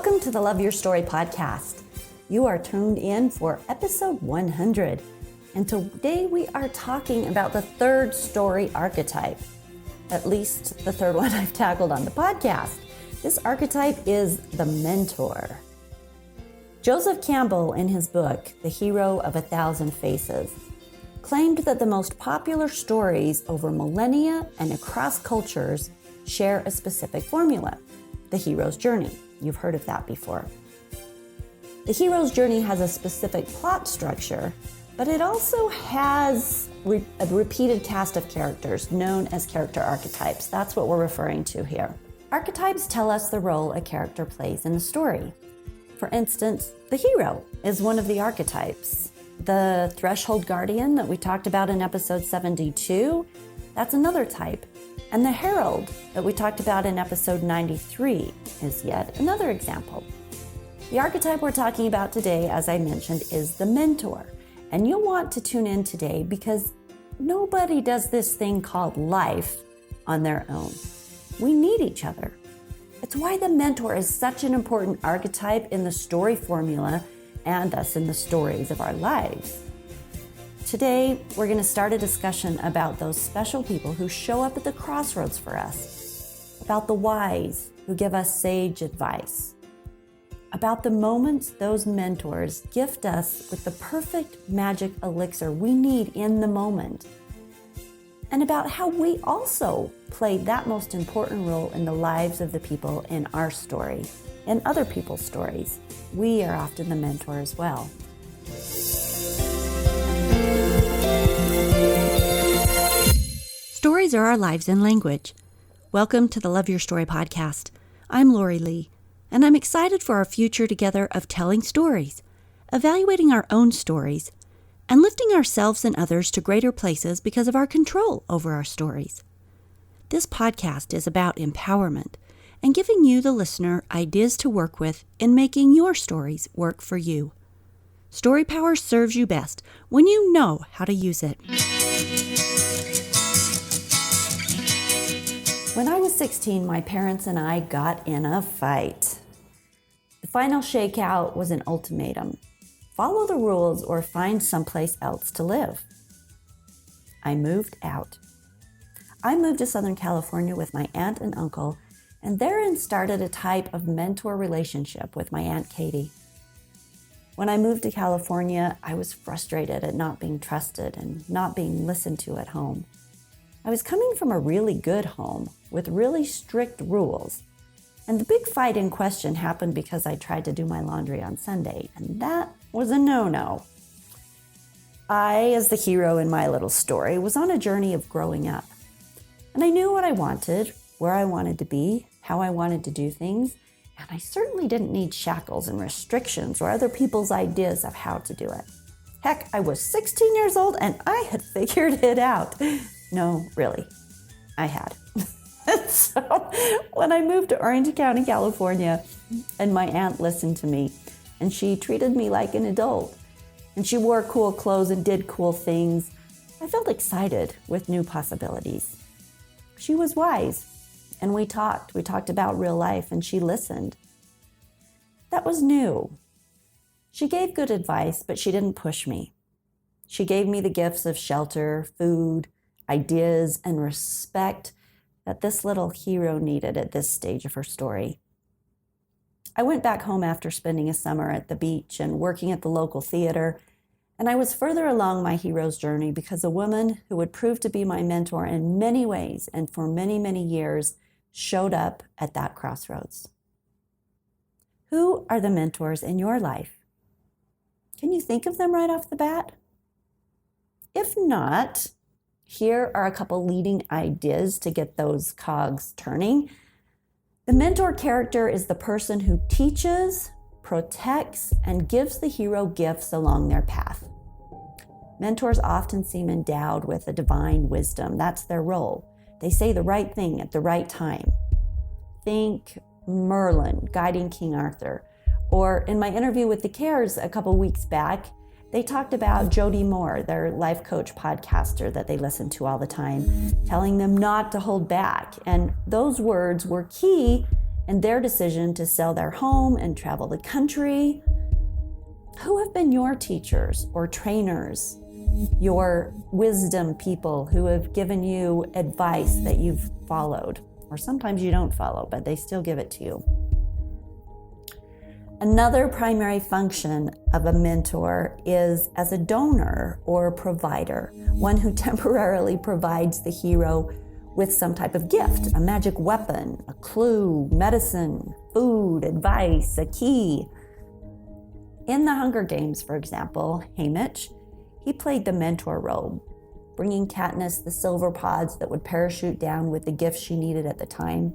Welcome to the Love Your Story podcast. You are tuned in for episode 100. And today we are talking about the third story archetype, at least the third one I've tackled on the podcast. This archetype is the mentor. Joseph Campbell, in his book, The Hero of a Thousand Faces, claimed that the most popular stories over millennia and across cultures share a specific formula, the hero's journey. You've heard of that before. The hero's journey has a specific plot structure, but it also has a repeated cast of characters known as character archetypes. That's what we're referring to here. Archetypes tell us the role a character plays in the story. For instance, the hero is one of the archetypes. The threshold guardian that we talked about in episode 72, that's another type. And the herald that we talked about in episode 93 is yet another example. The archetype we're talking about today, as I mentioned, is the mentor. And you'll want to tune in today because nobody does this thing called life on their own. We need each other. It's why the mentor is such an important archetype in the story formula and thus in the stories of our lives. Today, we're going to start a discussion about those special people who show up at the crossroads for us, about the wise who give us sage advice, about the moments those mentors gift us with the perfect magic elixir we need in the moment, and about how we also play that most important role in the lives of the people in our story and other people's stories. We are often the mentor as well. Stories are our lives in language. Welcome to the Love Your Story podcast. I'm Lori Lee, and I'm excited for our future together of telling stories, evaluating our own stories, and lifting ourselves and others to greater places because of our control over our stories. This podcast is about empowerment and giving you, the listener, ideas to work with in making your stories work for you. Story power serves you best when you know how to use it. When I was 16, my parents and I got in a fight. The final shakeout was an ultimatum. Follow the rules or find someplace else to live. I moved out. I moved to Southern California with my aunt and uncle, and therein started a type of mentor relationship with my Aunt Katie. When I moved to California, I was frustrated at not being trusted and not being listened to at home. I was coming from a really good home with really strict rules, and the big fight in question happened because I tried to do my laundry on Sunday, and that was a no-no. I, as the hero in my little story, was on a journey of growing up, and I knew what I wanted, where I wanted to be, how I wanted to do things, and I certainly didn't need shackles and restrictions or other people's ideas of how to do it. Heck, I was 16 years old and I had figured it out. No, really, I had. So when I moved to Orange County, California, and my aunt listened to me, and she treated me like an adult, and she wore cool clothes and did cool things, I felt excited with new possibilities. She was wise, and we talked about real life, and she listened. That was new. She gave good advice, but she didn't push me. She gave me the gifts of shelter, food, ideas, and respect that this little hero needed at this stage of her story. I went back home after spending a summer at the beach and working at the local theater, and I was further along my hero's journey because a woman who would prove to be my mentor in many ways and for many, many years showed up at that crossroads. Who are the mentors in your life? Can you think of them right off the bat? If not, here are a couple leading ideas to get those cogs turning. The mentor character is the person who teaches, protects, and gives the hero gifts along their path. Mentors often seem endowed with a divine wisdom. That's their role. They say the right thing at the right time. Think Merlin guiding King Arthur. Or in my interview with the Cares a couple weeks back, they talked about Jody Moore, their life coach podcaster that they listen to all the time, telling them not to hold back. And those words were key and their decision to sell their home and travel the country. Who have been your teachers or trainers, your wisdom people who have given you advice that you've followed? Or sometimes you don't follow, but they still give it to you. Another primary function of a mentor is as a donor or provider, one who temporarily provides the hero with some type of gift, a magic weapon, a clue, medicine, food, advice, a key. In the Hunger Games, for example, Haymitch, he played the mentor role, bringing Katniss the silver pods that would parachute down with the gifts she needed at the time.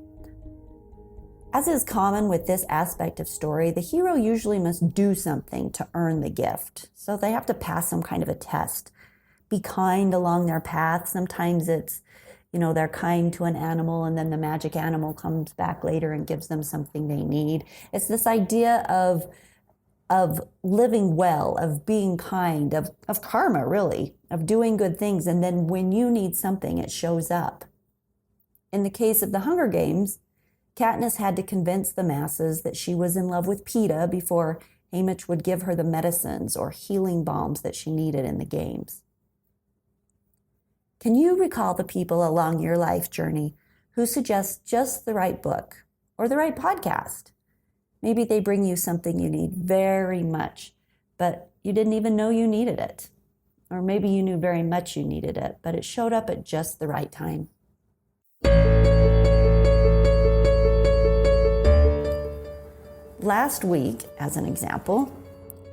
As is common with this aspect of story, the hero usually must do something to earn the gift. So they have to pass some kind of a test, be kind along their path. Sometimes it's, they're kind to an animal and then the magic animal comes back later and gives them something they need. It's this idea of living well, of being kind, of karma, really, of doing good things. And then when you need something, it shows up. In the case of the Hunger Games, Katniss had to convince the masses that she was in love with Peeta before Haymitch would give her the medicines or healing balms that she needed in the games. Can you recall the people along your life journey who suggest just the right book or the right podcast? Maybe they bring you something you need very much, but you didn't even know you needed it. Or maybe you knew very much you needed it, but it showed up at just the right time. Last week, as an example,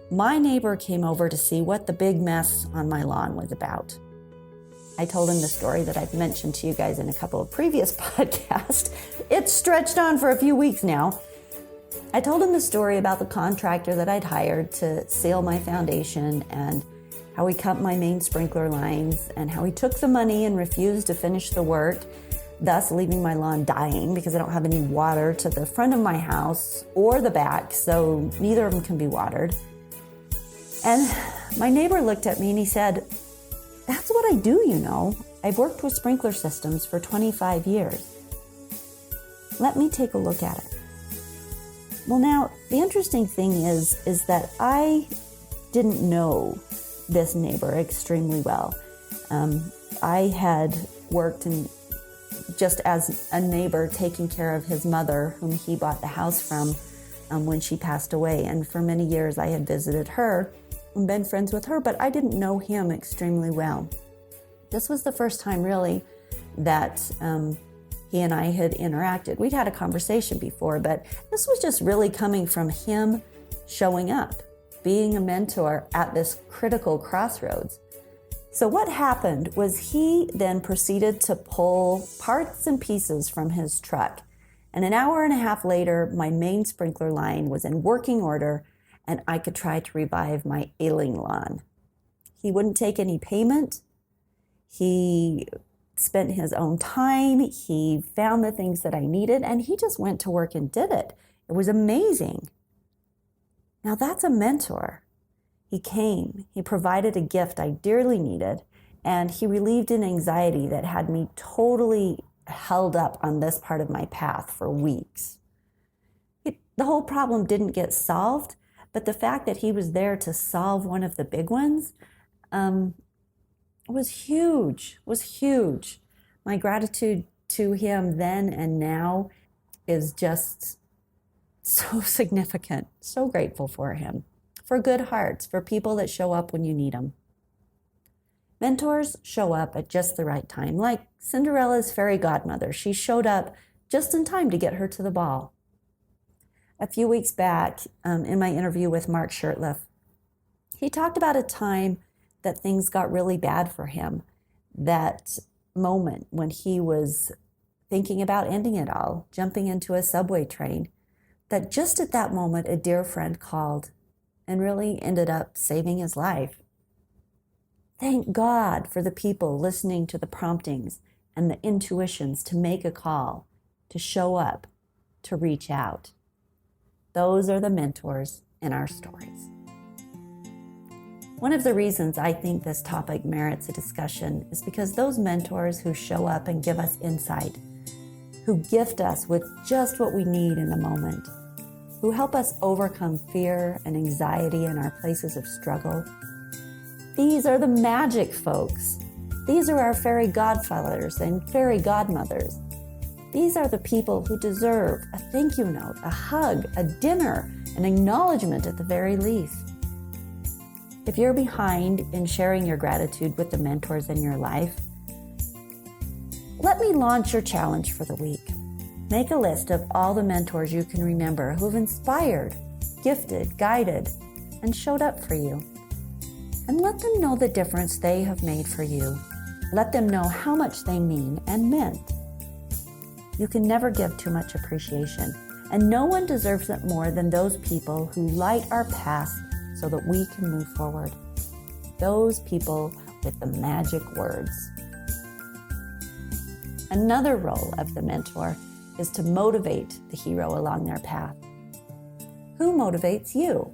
my neighbor came over to see what the big mess on my lawn was about. I told him the story that I've mentioned to you guys in a couple of previous podcasts. It's stretched on for a few weeks now. I told him the story about the contractor that I'd hired to seal my foundation and how he cut my main sprinkler lines and how he took the money and refused to finish the work, thus leaving my lawn dying because I don't have any water to the front of my house or the back, so neither of them can be watered. And my neighbor looked at me and he said, "That's what I do, I've worked with sprinkler systems for 25 years. Let me take a look at it." Well, now, the interesting thing is that I didn't know this neighbor extremely well. I had worked just as a neighbor taking care of his mother, whom he bought the house from when she passed away. And for many years I had visited her and been friends with her, but I didn't know him extremely well. This was the first time really that he and I had interacted. We'd had a conversation before, but this was just really coming from him showing up, being a mentor at this critical crossroads. So what happened was he then proceeded to pull parts and pieces from his truck. And an hour and a half later, my main sprinkler line was in working order and I could try to revive my ailing lawn. He wouldn't take any payment. He spent his own time. He found the things that I needed and he just went to work and did it. It was amazing. Now that's a mentor. He came, he provided a gift I dearly needed, and he relieved an anxiety that had me totally held up on this part of my path for weeks. The whole problem didn't get solved, but the fact that he was there to solve one of the big ones was huge. My gratitude to him then and now is just so significant. So grateful for him. For good hearts, for people that show up when you need them. Mentors show up at just the right time, like Cinderella's fairy godmother. She showed up just in time to get her to the ball. A few weeks back, in my interview with Mark Shurtleff, he talked about a time that things got really bad for him. That moment when he was thinking about ending it all, jumping into a subway train, that just at that moment, a dear friend called and really ended up saving his life. Thank God for the people listening to the promptings and the intuitions to make a call, to show up, to reach out. Those are the mentors in our stories. One of the reasons I think this topic merits a discussion is because those mentors who show up and give us insight, who gift us with just what we need in a moment, who help us overcome fear and anxiety in our places of struggle. These are the magic folks. These are our fairy godfathers and fairy godmothers. These are the people who deserve a thank you note, a hug, a dinner, an acknowledgement at the very least. If you're behind in sharing your gratitude with the mentors in your life, let me launch your challenge for the week. Make a list of all the mentors you can remember who have inspired, gifted, guided, and showed up for you. And let them know the difference they have made for you. Let them know how much they mean and meant. You can never give too much appreciation, and no one deserves it more than those people who light our path so that we can move forward. Those people with the magic words. Another role of the mentor is to motivate the hero along their path. Who motivates you?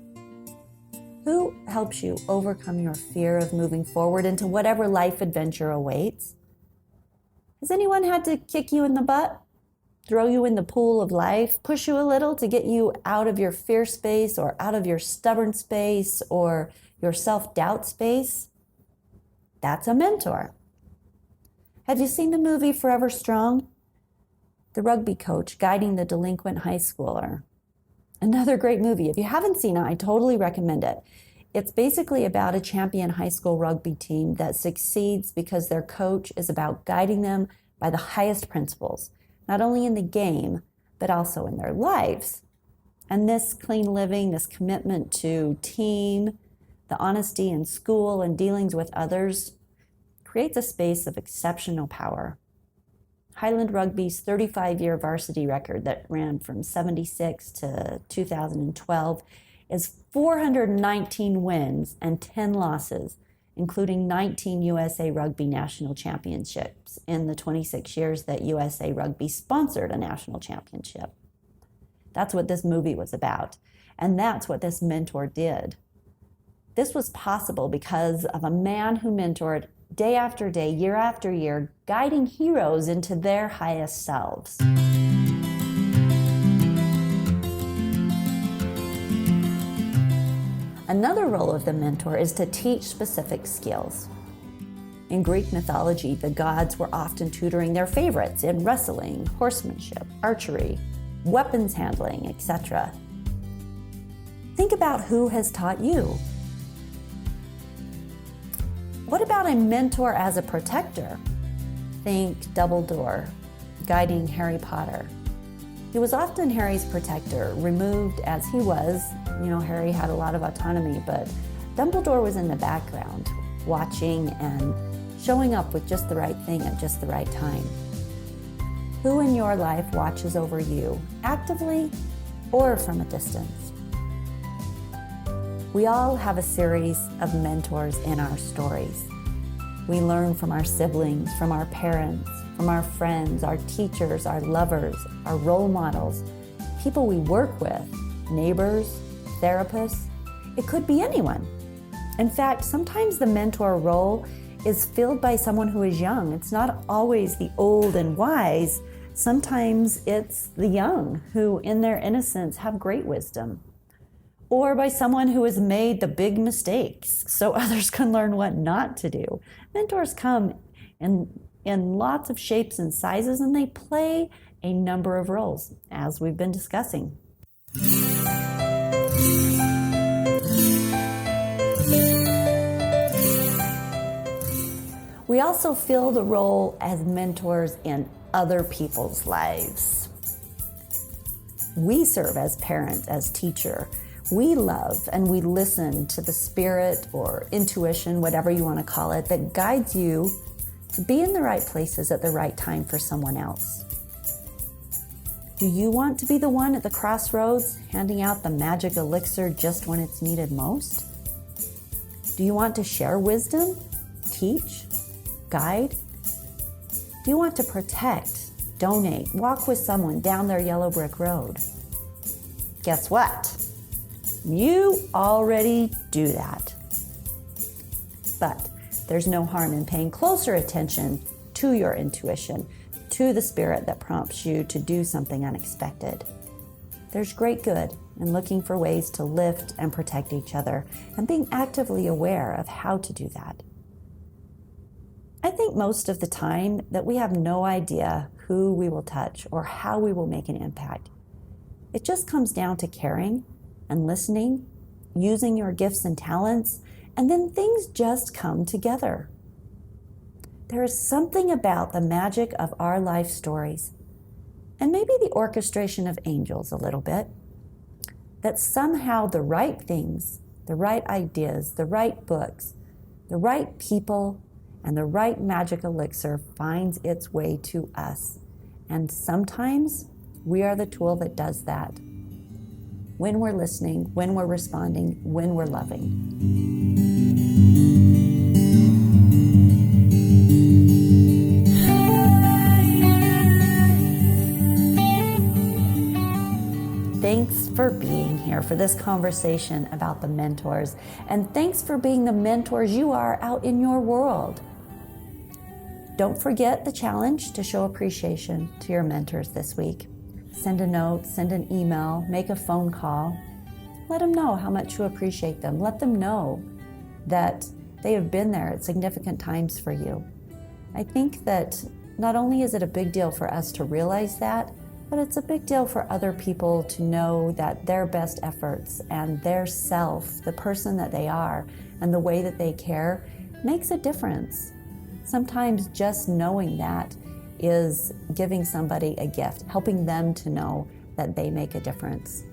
Who helps you overcome your fear of moving forward into whatever life adventure awaits? Has anyone had to kick you in the butt, throw you in the pool of life, push you a little to get you out of your fear space or out of your stubborn space or your self-doubt space? That's a mentor. Have you seen the movie Forever Strong? The rugby coach guiding the delinquent high schooler. Another great movie. If you haven't seen it, I totally recommend it. It's basically about a champion high school rugby team that succeeds because their coach is about guiding them by the highest principles, not only in the game, but also in their lives. And this clean living, this commitment to team, the honesty in school and dealings with others creates a space of exceptional power. Highland Rugby's 35-year varsity record that ran from 76 to 2012 is 419 wins and 10 losses, including 19 USA Rugby National Championships in the 26 years that USA Rugby sponsored a national championship. That's what this movie was about, and that's what this mentor did. This was possible because of a man who mentored day after day, year after year, guiding heroes into their highest selves. Another role of the mentor is to teach specific skills. In Greek mythology, the gods were often tutoring their favorites in wrestling, horsemanship, archery, weapons handling, etc. Think about who has taught you. What about a mentor as a protector? Think Dumbledore, guiding Harry Potter. He was often Harry's protector, removed as he was. Harry had a lot of autonomy, but Dumbledore was in the background, watching and showing up with just the right thing at just the right time. Who in your life watches over you, actively or from a distance? We all have a series of mentors in our stories. We learn from our siblings, from our parents, from our friends, our teachers, our lovers, our role models, people we work with, neighbors, therapists. It could be anyone. In fact, sometimes the mentor role is filled by someone who is young. It's not always the old and wise. Sometimes it's the young who, in their innocence, have great wisdom. Or by someone who has made the big mistakes so others can learn what not to do. Mentors come in lots of shapes and sizes, and they play a number of roles, as we've been discussing. We also fill the role as mentors in other people's lives. We serve as parent, as teacher. We love and we listen to the spirit or intuition, whatever you want to call it, that guides you to be in the right places at the right time for someone else. Do you want to be the one at the crossroads, handing out the magic elixir just when it's needed most? Do you want to share wisdom, teach, guide? Do you want to protect, donate, walk with someone down their yellow brick road? Guess what? You already do that. But there's no harm in paying closer attention to your intuition, to the spirit that prompts you to do something unexpected. There's great good in looking for ways to lift and protect each other and being actively aware of how to do that. I think most of the time that we have no idea who we will touch or how we will make an impact. It just comes down to caring and listening, using your gifts and talents, and then things just come together. There is something about the magic of our life stories, and maybe the orchestration of angels a little bit, that somehow the right things, the right ideas, the right books, the right people, and the right magic elixir finds its way to us. And sometimes we are the tool that does that. When we're listening, when we're responding, when we're loving. Thanks for being here for this conversation about the mentors, and thanks for being the mentors you are out in your world. Don't forget the challenge to show appreciation to your mentors this week. Send a note, send an email, make a phone call. Let them know how much you appreciate them. Let them know that they have been there at significant times for you. I think that not only is it a big deal for us to realize that, but it's a big deal for other people to know that their best efforts and their self, the person that they are, and the way that they care makes a difference. Sometimes just knowing that is giving somebody a gift, helping them to know that they make a difference.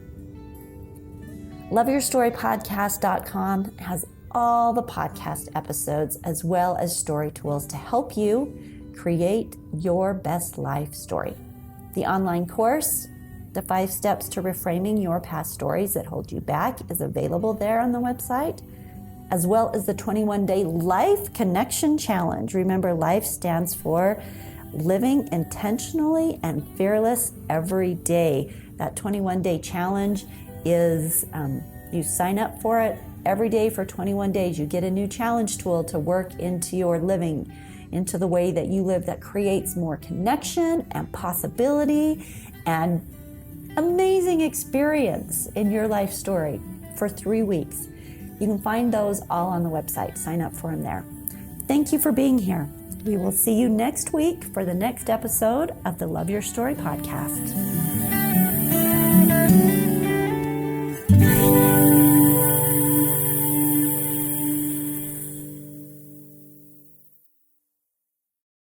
LoveYourStoryPodcast.com has all the podcast episodes as well as story tools to help you create your best life story. The online course, The 5 Steps to Reframing Your Past Stories That Hold You Back, is available there on the website, as well as the 21-day Life Connection Challenge. Remember, life stands for living intentionally and fearless every day. That 21-day challenge is, you sign up for it every day for 21 days. You get a new challenge tool to work into your living, into the way that you live, that creates more connection and possibility and amazing experience in your life story for 3 weeks. You can find those all on the website. Sign up for them there. Thank you for being here. We will see you next week for the next episode of the Love Your Story podcast.